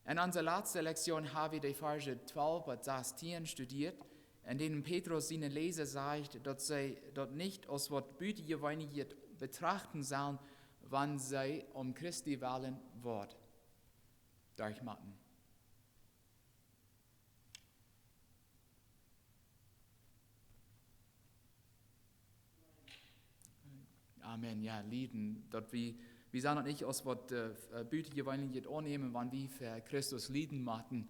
In unserer letzten Lektion haben wir die Verse 12 bis 16 studiert, in denen Petrus seinen Leser sagt, dass sie dort nicht als was Bütgewöhnliches betrachten sollen, wann sie Christi Willen Wort durchmachen. Amen, ja, Lieden, dort wir sollen das nicht als was Bütgewöhnliches annehmen, wann wir für Christus Lieden machen.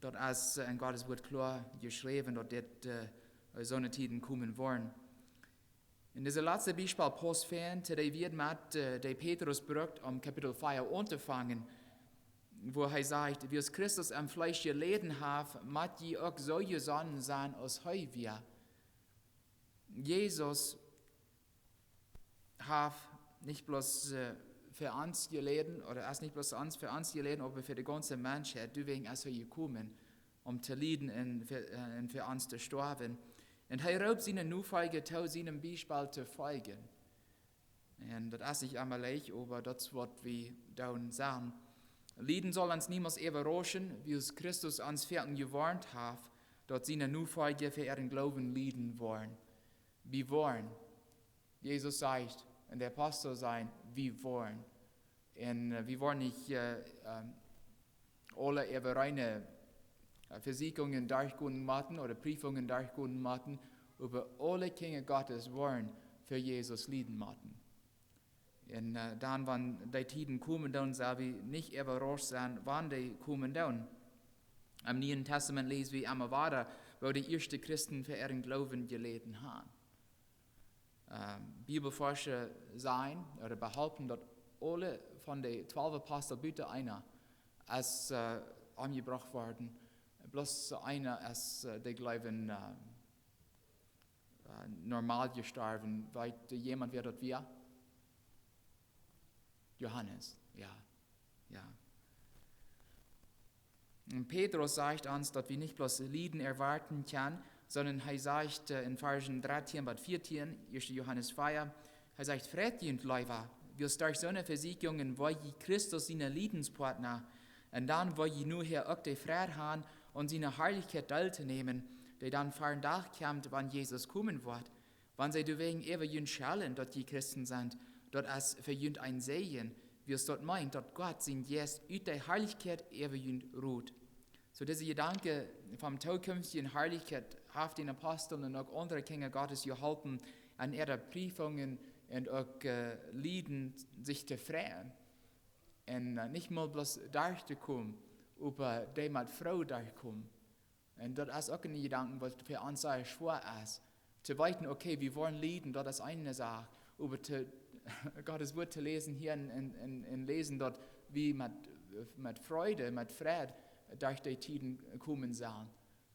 Dort ist in Gottes Wort klar geschrieben, dass so eine Tiden kommen wollen. In dieser letzten Beispiel passt fern, der wird mit der Petrus berückt, Kapitel 4 anzufangen, wo er sagt, wie es Christus am Fleisch gelitten hat, mag je auch solche Sonnen sein als wir. Jesus hat nicht bloß für uns gelitten, oder erst nicht bloß für uns gelitten, aber für die ganze Menschheit, deswegen ist er gekommen, zu leiden und für uns zu sterben. Und er raubt seine Nachfolger zu seinem Beispiel zu folgen. Und das ist nicht einmal leicht, aber das wird wir dann sagen. Leiden soll uns niemals überraschen, wie es Christus uns Vätern gewarnt hat, dass seine Nachfolger für ihren Glauben leiden wollen. Wir wollen. Jesus sagt, und der Apostel sein, wir wollen. Und wir wollen nicht alle über reine Versicherungen durchgehen machen oder Prüfungen durchgehen machen, aber alle Kinder Gottes wollen für Jesus leiden machen. Und dann, wenn die Tiden kommen, dann soll wir nicht überrascht sein, wann die kommen dann. Im Neuen Testament lesen wir einmal weiter, wo die ersten Christen für ihren Glauben gelitten haben. Bibelforscher sein oder behaupten, dass alle von den 12 Aposteln bitte einer ist angebracht worden. Bloß einer ist der Glauben normal gestorben, weil jemand wird dort wie? Johannes, ja. Und Petrus sagt uns, dass wir nicht bloß Leiden erwarten können, sondern er sagt in Versen 13 bis 14, 1. Johannes 4, er sagt, Freund, Leute, wir durch so eine Versicherungen, wo je Christus seine Leidenspartner, und dann wo je nur hier auch die Freiheit haben und seine Herrlichkeit teilzunehmen, die dann vor den Tag kommt, wann Jesus kommen wird, wenn sie deswegen ewig schallen, dass die Christen sind, dort es für jünd ein Segen, wie es dort meint, dass Gott sind jetzt ut der Herrlichkeit ewig ruht. So dieser Gedanke vom zukünftigen Herrlichkeit hat den Aposteln und auch andere Kinder Gottes geholfen, an ihre Prüfungen und auch Leiden sich zu freuen. Und nicht mal bloß durchzukommen, aber die mit Freude durchkommen. Und das ist auch ein Gedanke, was für uns sehr schwer ist. Zu weiten, okay, wir wollen leiden, das ist eine Sache. Aber Gottes Wort zu lesen hier und lesen dort, wie mit Freude, mit Frieden durch die Tiden kommen sollen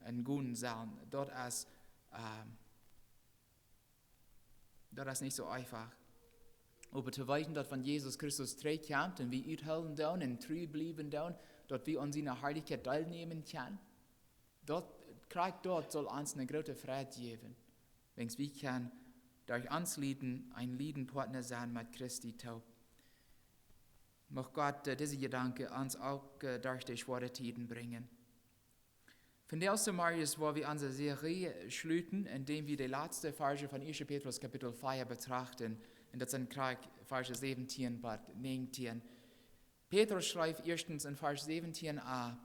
und gehen sollen. Dort ist nicht so einfach. Aber zu weiten, dass von Jesus Christus zurückkommt und wir uthalten dann und treu bleiben dann, dass wir an seiner Herrlichkeit teilnehmen können, dort soll uns eine große Freude geben. Wenn wir können durch uns Lieden ein Liedenpartner sein mit Christi Tod. Mag Gott diese Gedanken uns auch durch die schweren Tiden bringen. Von der ersten Mal ist, wo wir unsere Serie schließen, indem wir die letzte Verse von 1. Petrus Kapitel 4 betrachten. Und das sind Verse 17 bis 19. Petrus schreibt erstens in Vers 17 a,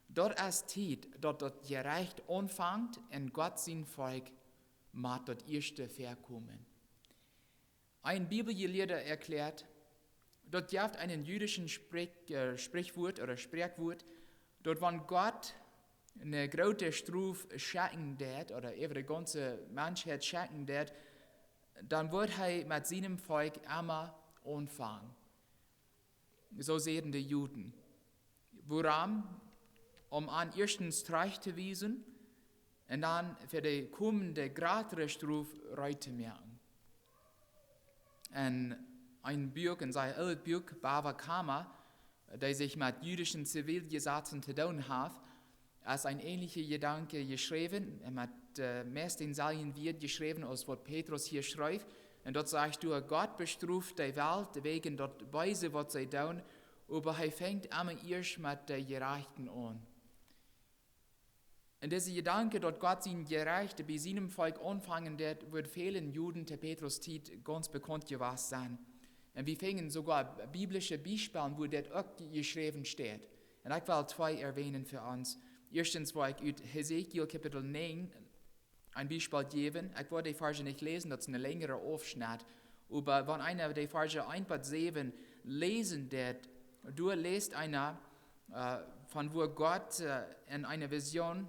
dort ist Zeit, dort das Gerecht anfängt und Gott sein Volk mag dort erste verkommen. Ein Bibelgelehrter erklärt, dort gibt einen jüdischen Sprichwort oder Sprechwort, dort wenn Gott eine große Strafe schenken wird, oder über die ganze Menschheit schenken wird, dann wird er mit seinem Volk immer anfangen. So sehen die Juden. Woran? Um an erstens Streich zu wiesen und dann für die kommende größere Strafe zu merken. Und ein Buch, in seinem alten Buch, Bava Kama, der sich mit jüdischen Zivilgesetzen zu tun hat, ist ein ähnlicher Gedanke geschrieben, mit meisten Salien wird geschrieben, als was Petrus hier schreibt. Und dort sagt du, Gott bestraft die Welt wegen dort Weise, was sie tun, aber er fängt einmal erst mit der Gerechten an. Und dieser Gedanke, dass Gott seinen Gerechten bei seinem Volk anfangen wird, wird vielen Juden der Petrus-Zeit ganz bekannt gewesen sein. Und wir finden sogar biblische Beispiele, wo das auch geschrieben steht. Und ich will 2 erwähnen für uns. Erstens will ich aus Hesekiel Kapitel 9 ein Beispiel geben. Ich werde die Verse nicht lesen, das ist eine längere Aufschnitt. Aber wenn einer die Verse 1 bis 7 lesen wird, du liest einer, von wo Gott in einer Vision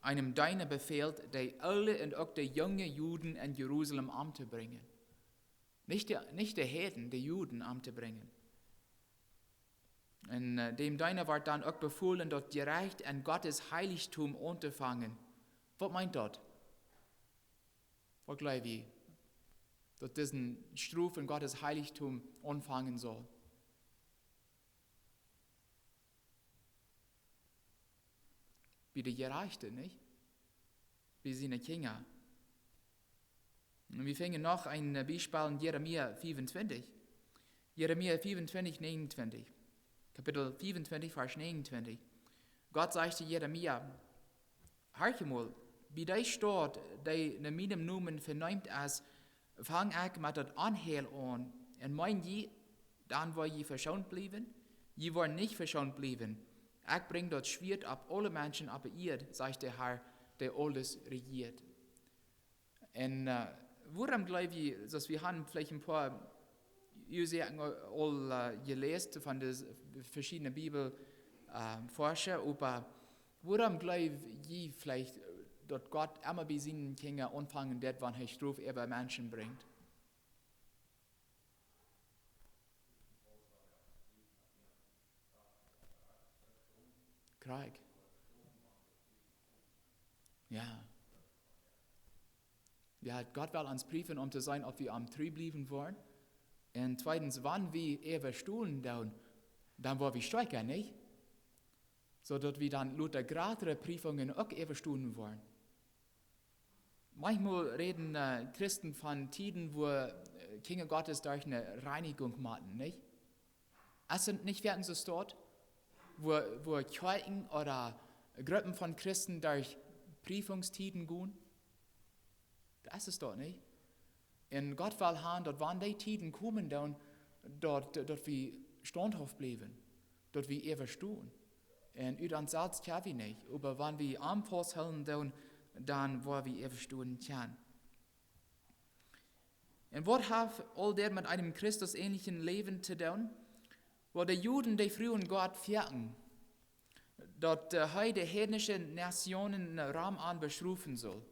einem Diener befehlt, die alle und auch die jungen Juden in Jerusalem anzubringen. Nicht die Heiden, die Juden anzubringen. Und dem Diener wird dann auch befohlen, dort gerecht in Gottes Heiligtum anzufangen. Was meint das? Was glaubt ihr? Dass diesen Struf in Gottes Heiligtum anfangen soll. Wie die Gerechten, nicht? Wie seine Kinder. Und wir finden noch ein Beispiel in Jeremia 25. Jeremia 25, 29. Kapitel 25, Vers 29. Gott sagt zu Jeremia, horch mal, wie die Stadt, die in meinem Namen vernimmt ist, fang ich mit das Anheil an. Und mein je, dann will je verschont bleiben? Je wollen nicht verschont bleiben. Ich bringe das Schwert ab alle Menschen ab ihr, sagt der Herr, der alles regiert. Und woran glaube ich, dass wir haben vielleicht ein paar all gelesen von den verschiedenen Bibelforscher, aber woran glaube ich vielleicht, dass Gott immer bei seinen Kindern anfangen wird, wenn er Straf über Menschen bringt? Krieg. Ja. Ja, Gott will uns prüfen, um zu sein, ob wir am Treu bleiben wollen. Und zweitens, wann wir überstuhlen, dann wollen wir streiken, nicht? So dass wir dann lauter gradere Prüfungen auch überstuhlen wollen. Manchmal reden Christen von Tiden, wo Kinder Gottes durch eine Reinigung machen, nicht? Es sind nicht werden so dort, wo Kirchen oder Gruppen von Christen durch Prüfungstiden gehen. Das ist dort nicht. Und Gott will haben, dass wenn die Tiden kommen, dann dort wir standhaft bleiben, dort wir überstehen. Und über uns selbst können wir nicht. Aber wenn wir am festhalten, dann wollen wir überstehen können. Und was hat all das mit einem Christusähnlichen Leben zu tun? Wo die Juden, die frühen Gott vierten, dass heute heidnische Nationen Raum an beschrufen soll.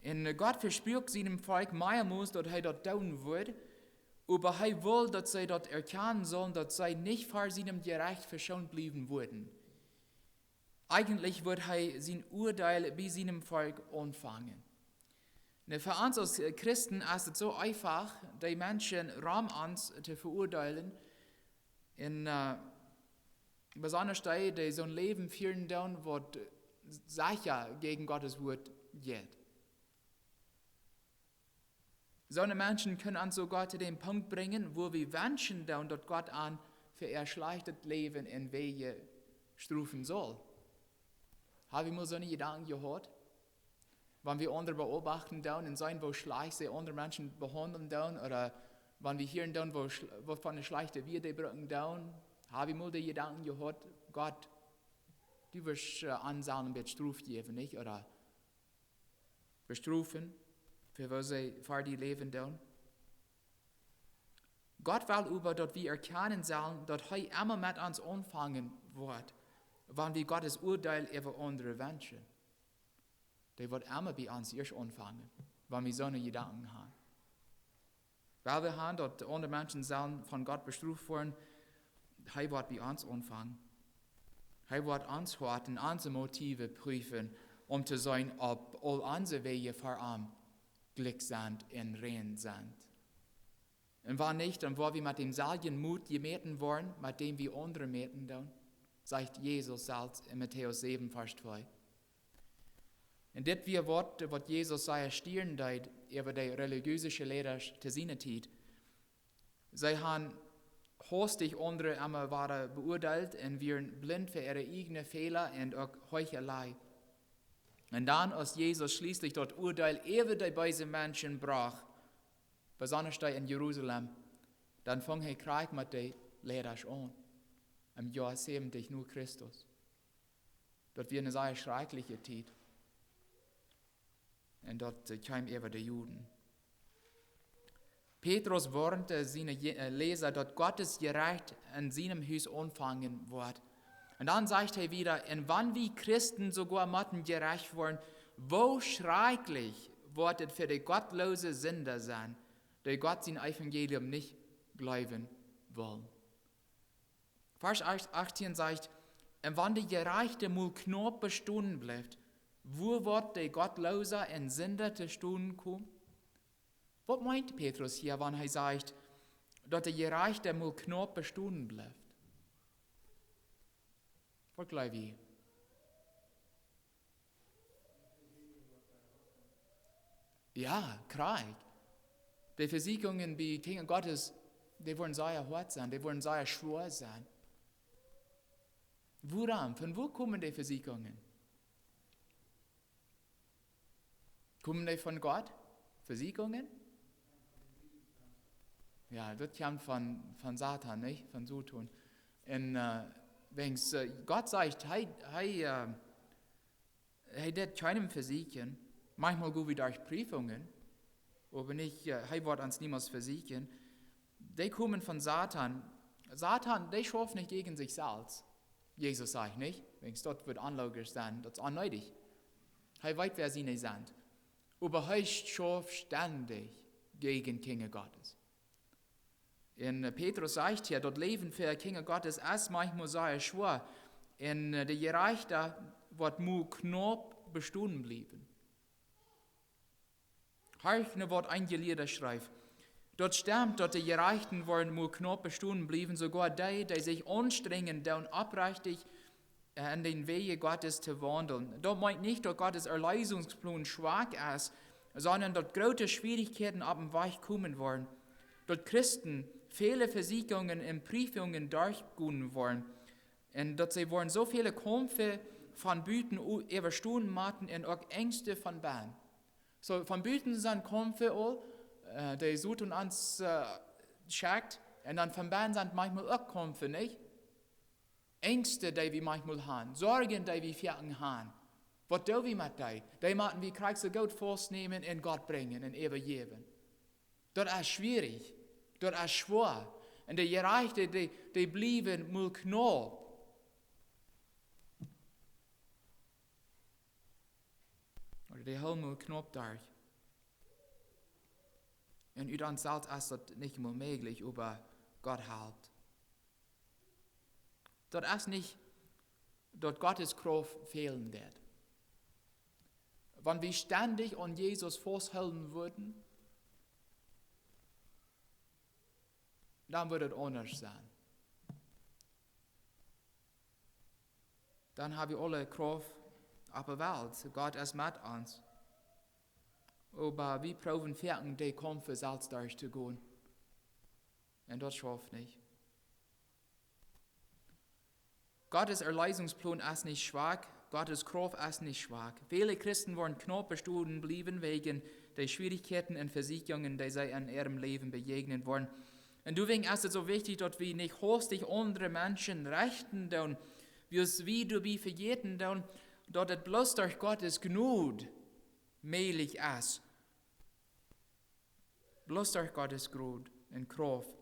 Und Gott verspürt seinem Volk mehrmals, dass er das tun wird, aber er will, dass sie das erkennen sollen, dass sie nicht vor seinem Gericht verschont bleiben würden. Eigentlich wird er sein Urteil bei seinem Volk anfangen. Für uns als Christen ist es so einfach, die Menschen Raum uns zu verurteilen, in besonders die so ein Leben führen, was sicher gegen Gottes Wort geht. So eine Menschen können uns sogar zu dem Punkt bringen, wo wir wünschen, dass Gott an für ihr schlechtes Leben in Wege strufen soll. Haben wir mal so eine Gedanken gehört? Wenn wir andere beobachten und sehen, wo schlecht sie andere Menschen behandeln, oder wenn wir hören, wo von der schlechten Wirte brücken, haben wir mal die Gedanken gehört, Gott, du wirst ansagen, wird Struf geben, nicht? Oder bestrufen, für was sie vor die leben tun. Gott will über, dass wir erkennen sollen, dass er immer mit uns anfangen wird, wenn wir Gottes Urteil über andere wünschen. Der wird immer bei uns erst anfangen, wenn wir so eine Gedanken haben. Weil wir haben, dass andere Menschen sollen von Gott bestraft werden, er wird bei uns anfangen. Er wird uns hören, unsere Motive prüfen, um zu sehen, ob all unsere Wege vor ihm glück sind und rein sind. Und wenn nicht, dann wollen wir mit dem selben Mut gemeten worden, mit dem wir andere meten tun, sagt Jesus selbst in Matthäus 7, Vers 2. Und das wir Wort, was Jesus sei stieren deut, über die religiöse Lehrer zu seiner Zeit. Sie haben hostig andere einmal waren beurteilt und waren blind für ihre eigenen Fehler und auch Heuchelei. Und dann, als Jesus schließlich dort Urteil über die böse Menschen brach, besonders da in Jerusalem, dann fing er Krieg mit den Lehrern an. Im Jahr 70 nur Christus. Dort wird eine sehr schreckliche Zeit. Und dort kam über die Juden. Petrus warnte seine Leser, dass Gottes Gerecht in seinem Haus anfangen wird. Und dann sagt er wieder, und wann wir Christen sogar matten gerecht worden, wo schrecklich wird es für die gottlose Sünder sein, die Gott sein Evangelium nicht glauben wollen. Vers 18 sagt, und wann die Gerechte mal knapp bestehen bleibt, wo wird der Gottlose und Sünder zu Stunden kommen? Was meint Petrus hier, wenn er sagt, dass der Gerechte mal knapp bestehen bleibt? Was glaubt ihr? Ja, Krieg. Die Versiegungen bei Kinder Gottes, die wollen sehr hart sein, die wollen sehr schwer sein. Woran? Von wo kommen die Versiegungen? Kommen die von Gott? Versiegungen? Ja, das kommt von Satan, nicht? Von Satan. Und wenn Gott sagt, er hat keinem versiegen, manchmal gut wie durch Prüfungen, aber nicht, er wird uns niemals versiegen, die kommen von Satan. Satan, der schafft nicht gegen sich selbst. Jesus sagt nicht, wenn es dort wird anlogisch sein, das ist unnötig. Er weiß, wer sie nicht sind. Aber er schafft ständig gegen Kinder Gottes. In Petrus sagt hier, dort Leben für Kinder Gottes ist manchmal sehr schwer. Und der Gerechte wird nur knapp bestehen bleiben. Heichne wird eingelehrt schreibt. Dort stammt, dass die Gerechten wollen nur knapp bestehen bleiben, sogar die sich anstrengen, und abrichtig in den Wege Gottes zu wandeln. Dort meint nicht, dass Gottes Erlösungsplan schwach ist, sondern dass große Schwierigkeiten auf dem Weg kommen wollen. Dort Christen viele Versiegungen und Prüfungen durchgehen wollen. Und dass sie wollen so viele Kämpfe von Büten überstehen machen und auch Ängste von Bahn. So von Büten sind Kämpfe all, die suchen uns schackt, und dann von Bahn sind manchmal auch Kämpfe, nicht? Ängste, die wir manchmal haben, Sorgen, die wir vierten haben. Was tun wir mit denen? Die machen wir Krieg so gut vornehmen und Gott bringen und übergeben. Das ist schwierig. Das ist schwer. Und die Gerechten, die bleiben mal knapp. Oder die halten mal knapp durch. Und über uns selbst ist das nicht mehr möglich, aber Gott hält. Das ist nicht, dass Gottes Kraft fehlen wird. Wenn wir ständig an Jesus festhalten würden, dann würde es anders sein. Dann haben wir alle Kraft auf der Welt. Gott ist mit uns. Aber wir proben fertig, die Kämpfe selbst durchzugehen. Und das schafft nicht. Gottes Erlösungsplan ist nicht schwach, Gottes Kraft ist nicht schwach. Viele Christen wollen knapp bestehen bleiben wegen der Schwierigkeiten und Versicherungen, die sie in ihrem Leben begegnen wollen. Und deswegen ist es so wichtig, dass wir nicht hostig andere Menschen rechten, wie du wie verjeten, dass es bloß durch Gottes Gnade möglich ist. Bloß durch Gottes Gnade und Kraft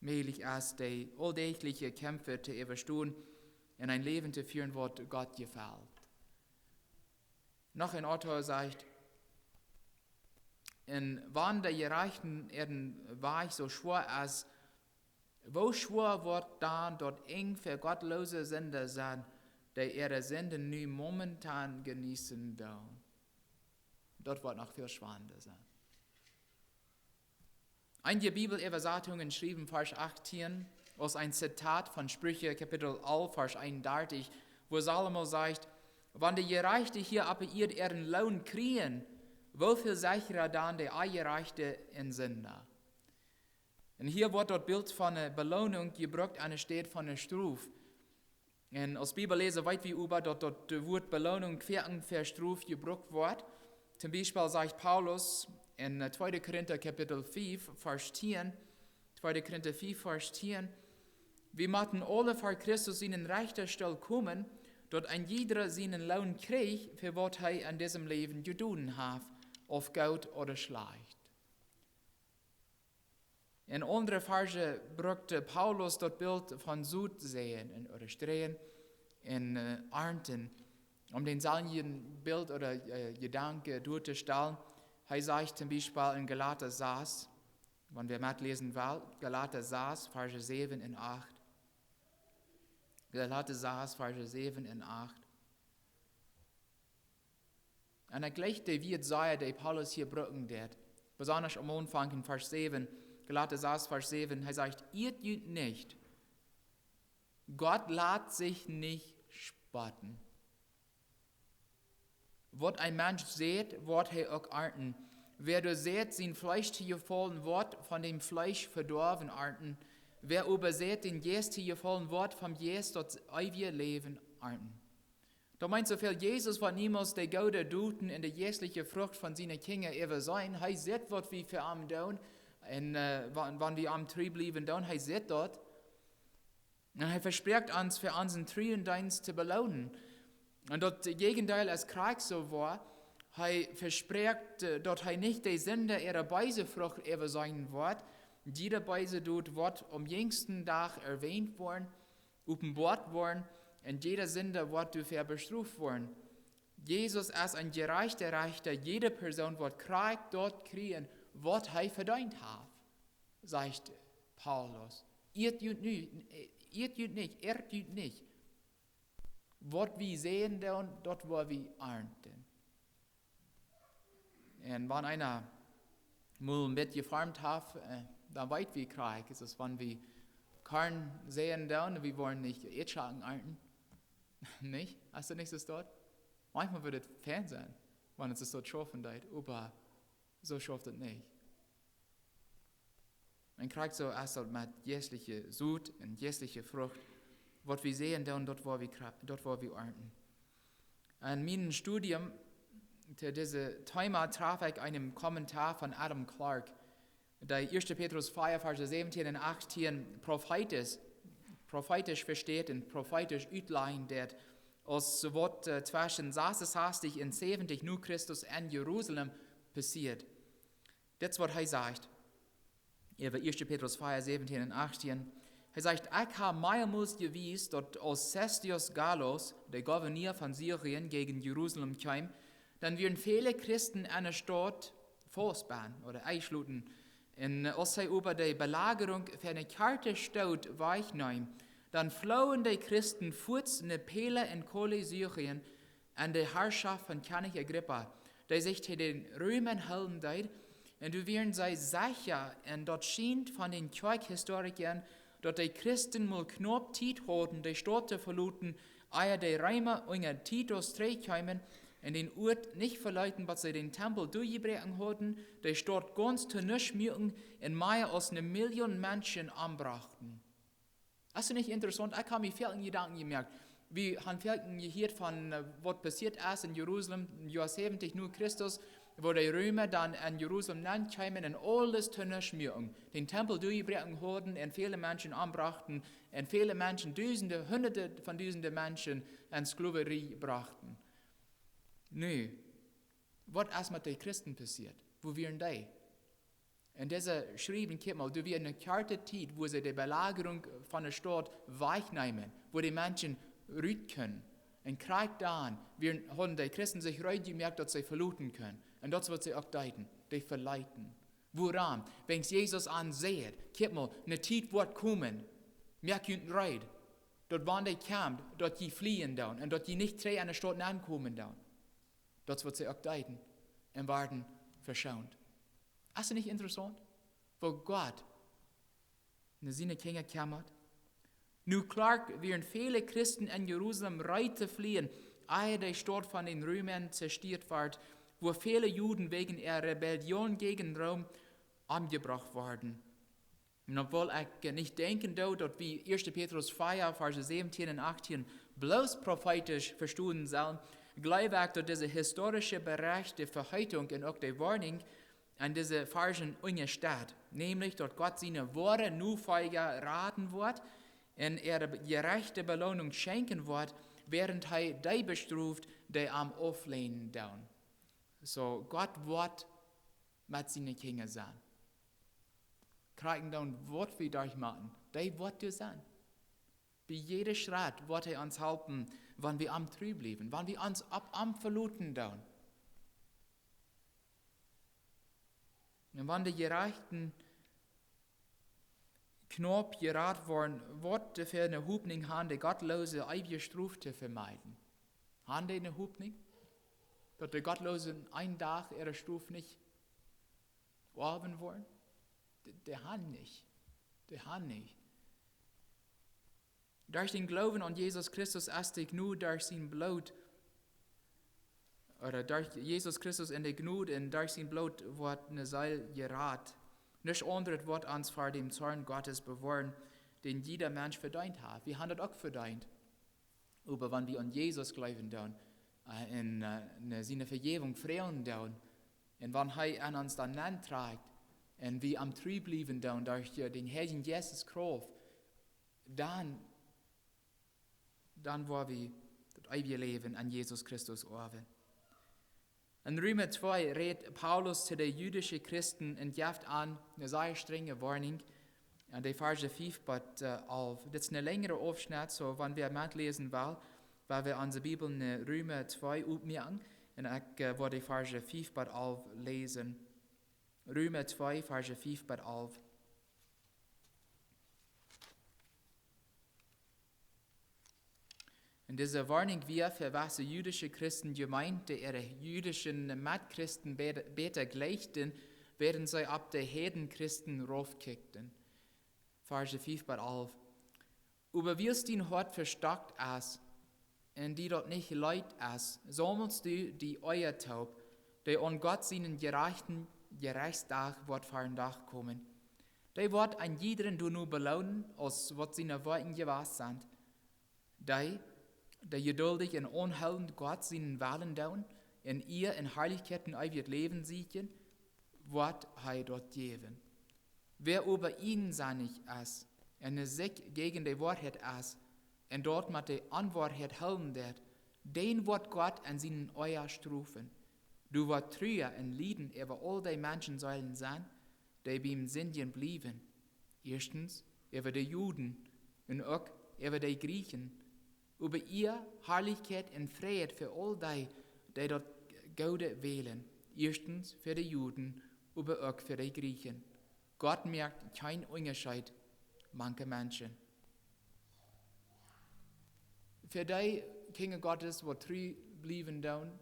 möglich ist, die alltägliche Kämpfe zu überstehen und ein Leben zu führen, was Gott gefällt. Noch ein Autor sagt, in wann der Gerechten ihren Weg so schwer ist, wo schwer wird dann dort eng für gottlose Sünder sein, die ihre Sünden nur momentan genießen dürfen. Dort wird noch viel schwerer sein. Einige Bibelübersetzungen schrieben Vers 18 aus ein Zitat von Sprüche Kapitel 11, Vers 31, wo Salomo sagt, wenn die Gerechte hier aber ihren Lohn kriegen, wofür sicherer dann der Ungerechte in Sünder? Und hier wird dort Bild von einer Belohnung gebraucht, eine steht von einer Strafe. Und als Bibellese weit wie über, dort das Wort Belohnung quer für Strafe gebraucht wird. Zum Beispiel sagt Paulus in 2. Korinther Kapitel 5, Vers 10, 2. Korinther 5, Vers 10, wir möchten alle vor Christus in den rechten Stelle kommen, dort ein jeder seinen Lohn kriegt, für was er in diesem Leben getan hat, auf gut oder schlecht. In anderen Verse brachte Paulus das Bild von Südseen oder Strehen in Ernten, um den selben Bild oder Gedanke durchzustellen. Er sagt zum Beispiel in Galater 6, wenn wir mitlesen wollen, Galater 6, Verse 7 und 8. Galater 6, Verse 7 und 8. Und er gleicht die Wirt die Paulus hier brücken wird, besonders am Anfang in Vers 7, Galater 6, Vers 7, er sagt, ihr tut nicht. Gott lässt sich nicht spotten. Was ein Mensch sieht, wird er auch ernten. Wer du seht, sein Fleisch zu gefallen wird, von dem Fleisch verdorben ernten. Wer überseht, den Geist zu gefallen wird, vom Geist das ewige Leben ernten. Da meint so viel, Jesus wird niemals der gute Duten in der jährliche Frucht von seinen Kindern ever sein. Er sieht, was wir für am tun. Und wenn wir am Trieb bleiben, dann er sieht dort. Und er verspricht uns, für unseren Triendienst zu belohnen. Und das Gegenteil als Krieg so war, er verspricht, dass er nicht der Sender ihrer Beisefrucht ever sein wird. Jeder Beise dort wird am jüngsten Tag erwähnt worden, offenbart worden, und jeder Sender wird dafür bestraft worden. Jesus ist ein gerechter Richter, jede Person wird Krieg dort kriegen, was er verdient hat, sagt Paulus. Ihr tut nicht, er tut nicht. Was wir sehen, dort wo wir ernten. Und wenn einer mal mit gefarmt hat, dann weit wie Krieg ist es, wenn wir Korn sehen, wir wollen nicht Erdschlagen ernten. Nicht? Hast du nicht das dort? Manchmal wird es Fernsehen, wenn es dort schaffen wird, aber so schafft es nicht. Man kriegt so erst mit jährliche Sud und jährliche Frucht, was wir sehen, dort wo wir ernten. In meinem Studium zu diesem Thema traf ich einen Kommentar von Adam Clark, der 1. Petrus 4, Verse 17 und 18 prophetisch versteht und prophetisch utleihen wird, als was zwischen 66 und 70 nur Christus in Jerusalem passiert. Das ist, was er sagt. Über 1. Petrus 4, 17 und 18. Er sagt, ich habe mehrmals gewiss, dass als Sestius Gallus, der Gouverneur von Syrien, gegen Jerusalem kam, dann werden viele Christen eine Stadt festbauen oder einschluten. Und als sie über die Belagerung für eine karte Stadt weichnehmen, dann flohen die Christen fort in Pele in Kohle Syrien an die Herrschaft von König Agrippa, der sich zu den Römern halten deit. Und du werden sie sicher, und dort schien von den Kirchhistorikern, dass die Christen mal knapp Zeit hatten, die Stadt zu verlassen, ehe die Römer unter Titus zurückkamen, und den Ort nicht verleiten, was sie den Tempel durchgebrochen hatten, die Stadt ganz zu nichts mögen, und mehr als 1 Million Menschen anbrachten. Das ist nicht interessant? Ich habe mir viele Gedanken gemerkt. Wir haben viel gehört von, was passiert ist in Jerusalem, im Jahr 70 nur Christus, wo die Römer dann in Jerusalem kamen und alles zu nichts mögen. Den Tempel durchbrechen hatten und viele Menschen anbrachten und viele Menschen, Hunderte von Tausenden Menschen in Sklaverei brachten. Nö, was ist mit den Christen passiert? Wo wären die? Und dieser schrieben, guck mal, du wirst eine karte Zeit, wo sie die Belagerung von der Stadt weichnehmen, wo die Menschen rüten können. Und Krieg da haben die Christen sich reut gemerkt, dass sie verluten können. Und das wird sie auch deuten, die verleiten. Woran? Wenn es Jesus ansieht, guck mal, eine Zeit wird kommen, wir können reut. Dort wann die kommt, dort die fliehen da und dort die nicht an der Stadt ankommen da. Das wird sie auch deuten und werden verschont. Ist das nicht interessant? Wo Gott in seine Kinder kümmert. Nun klar werden viele Christen in Jerusalem reite fliehen, ehe die Stadt von den Römern zerstört wird, wo viele Juden wegen ihrer Rebellion gegen Rom umgebracht wurden. Und obwohl ich nicht denken darf, dass wie 1. Petrus 4, Verse 17 und 18 bloß prophetisch verstehen sollen, glaube ich, dass diese historische Bereich der Verheitung und auch der Warnung an diese Versen untersteht. Nämlich, dass Gott seine Worte nur Folger raten wird und er gerechte Belohnung schenken wird, während er die bestraft, die am Auflehnen down. So, Gott wird mit seinen Kindern sein. Kriegen dann, was wir durchmachen, die wird dir sein. Bei jedem Schritt wird er uns helfen, wenn wir am Trüb bleiben, wenn wir uns am Verluten down. Und wenn die Gerechten knapp gerat worden, wird für eine Hoffnung haben, die gottlose ewige Strafe zu vermeiden. Haben die eine Hoffnung? Dass die Gottlosen einen Tag ihre Strafe nicht erben wollen? Die haben nicht. Die haben nicht. Durch den Glauben an Jesus Christus ist ich nur durch sein Blut, oder durch Jesus Christus in der Gnade und durch sein Blut wird eine Seil gerat. Nicht anderes wird uns vor dem Zorn Gottes bewahren, den jeder Mensch verdient hat. Wir haben das auch verdient. Aber wenn wir an Jesus glauben, dann in seine Vergebung freuen, dann, und wenn er an uns dann anträgt, und wir am Trüb bleiben, dann durch den Herrn Jesus Kraft, dann wollen wir das ewige Leben an Jesus Christus erben. In Römer 2 redet Paulus zu den jüdischen Christen und gibt an eine sehr strenge Warnung. Und die Verse 5 bis 11. Das ist eine längere Aufschnitt, so wenn wir mitlesen wollen, weil wir an der Bibel in Römer 2 aufmerken. Und ich werde die Verse 5 bis 11 lesen. Römer 2, Verse 5 bis 11. Und diese Warnung wir für was die jüdische Christen gemeint, die ihre jüdischen Mitchristen besser gleichten, während sie ab der Hedenchristen raufkickten. Verse 5 bis 11. Aber wirst den Hort verstockt as, und die dort nicht leid as, sammelst du die euer Taub, die an Gott seinen gerechten Gerechtstag wird vor den Tag kommen. Die wird an jeden du nur belohnen, als was seine Worten gewahr sind. Die geduldig und unheilend Gott seinen Willen tun, in ihr in Herrlichkeiten ewig Leben siegen, wird er dort geben. Wer über ihn sannig ist, und sich gegen die Wahrheit ist, und dort mit der Unwahrheit halten wird, den wird Gott an seinen Euer strufen. Du wird trüger und Lieden über all die Menschen sollen sein, die beim Sindien blieben. Erstens über die Juden und auch über die Griechen, über ihr Herrlichkeit und Freiheit für all die dort Gode wählen. Erstens für die Juden, aber auch für die Griechen. Gott merkt keinen Unterschied, manche Menschen. Für die Kinder Gottes, die treu blieben down,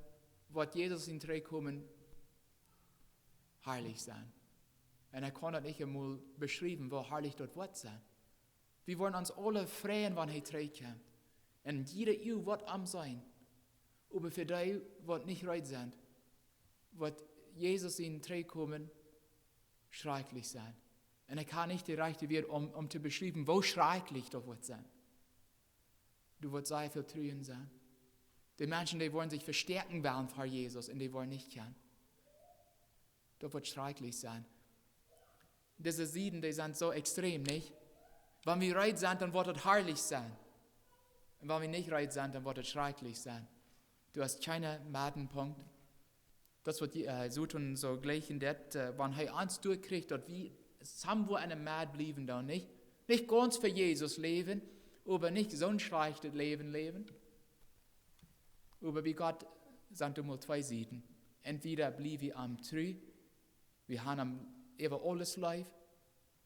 wird Jesus in drei kommen, heilig sein. Und er kann das nicht einmal beschreiben, wo heilig dort wird sein. Wir wollen uns alle freuen, wenn er drei kommt. Und jeder Ehe wird am sein. Aber für die, die nicht recht sind, wird Jesus in drei kommen, schrecklich sein. Und er kann nicht der rechte Wert, um zu beschreiben, wo schrecklich das wird sein. Du wirst sehr viel Trühen sein. Die Menschen, die wollen sich verstärken wollen vor Jesus und die wollen nicht können. Das wird schrecklich sein. Diese Sieden, die sind so extrem, nicht? Wenn wir recht sind, dann wird es herrlich sein. Und wenn wir nicht recht sind, dann wird es schrecklich sein. Du hast keinen Madenpunkt. Das wird so tun, so gleich in der, wenn er eins durchkriegt, dass wir zusammen eine Mad bleiben, dann nicht. Nicht ganz für Jesus leben, aber nicht so ein schlechtes Leben leben. Aber wie Gott sagt mal zwei Seiten. Entweder bleiben wir am Treu, wir haben über alles live,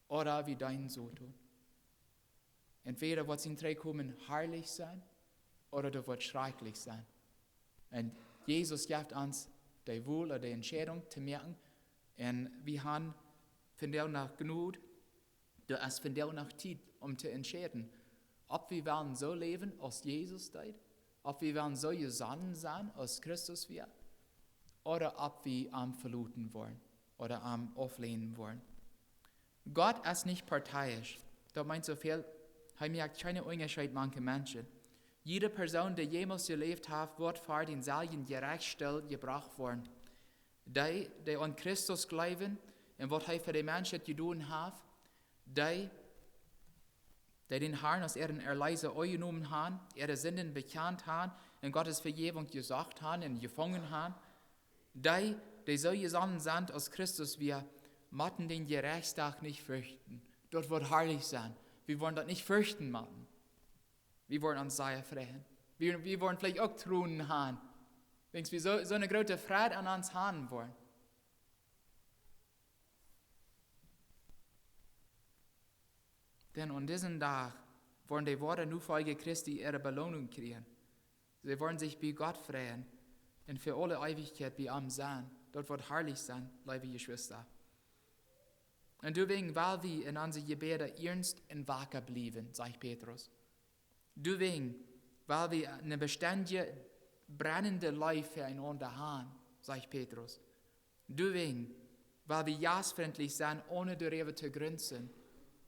oder wir deinen so tun. Entweder wird es in drei kommen herrlich sein, oder das wird schrecklich sein. Und Jesus gibt uns die Wohl oder die Entscheidung zu merken, und wir haben von der nach genug, da ist von der nach Zeit, um zu entscheiden, ob wir wollen so leben, als Jesus tut, ob wir wollen so gesandt sein, als Christus wir, oder ob wir am verluten wollen oder am auflehnen wollen. Gott ist nicht parteiisch. Das meint so viel, er merkt keine Unterschied manche Menschen. Jede Person, die jemals gelebt hat, wird vor den selben Gerichtsstelle gebracht worden. Die an Christus glauben und was er für die Menschen getan hat, die den Herrn aus ihren Erleise angenommen haben, ihre Sünden bekannt haben und Gottes Vergebung gesagt haben und gefangen haben, die so gesandt sind aus Christus, wir matten den Gerichtstag nicht fürchten. Dort wird herrlich sein. Wir wollen das nicht fürchten, machen. Wir wollen uns sehr freuen. Wir wollen vielleicht auch Thronen haben. Wenn wir so eine große Freude an uns haben wollen. Denn an diesem Tag wollen die Worte Nachfolger Christi ihre Belohnung kriegen. Sie wollen sich bei Gott freuen und für alle Ewigkeit bei ihm sein. Dort wird herrlich sein, liebe Geschwister. Und deswegen, weil wir in unseren Gebeten ernst und wacker bleiben, sagt Petrus. Deswegen, weil wir eine beständige, brennende Liebe füreinander haben, sagt Petrus. Deswegen, weil wir jahresfreundlich sind, ohne darüber zu grünzen,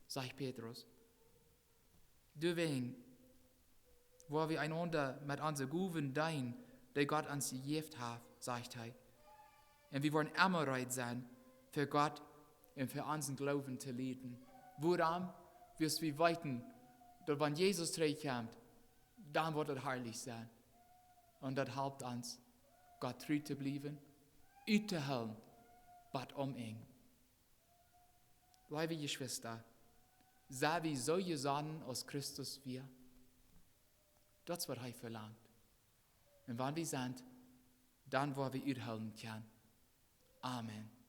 sagt Petrus. Deswegen, weil wir einander mit unseren Gaben dienen, die Gott uns gegeben hat, sagt er. Und wir wollen immer bereit sein, für Gott und für unseren Glauben zu leiden. Woran wirst wir weiten, dass wenn Jesus zurückkommt, dann wird es herrlich sein. Und das hilft uns, Gott treu zu bleiben, uitzuhalten, was ihn. Liebe Geschwister, sei wie so gesonnen aus Christus wir. Das wird er verlangt. Und wenn wir sind, dann wollen wir uithalten können. Amen.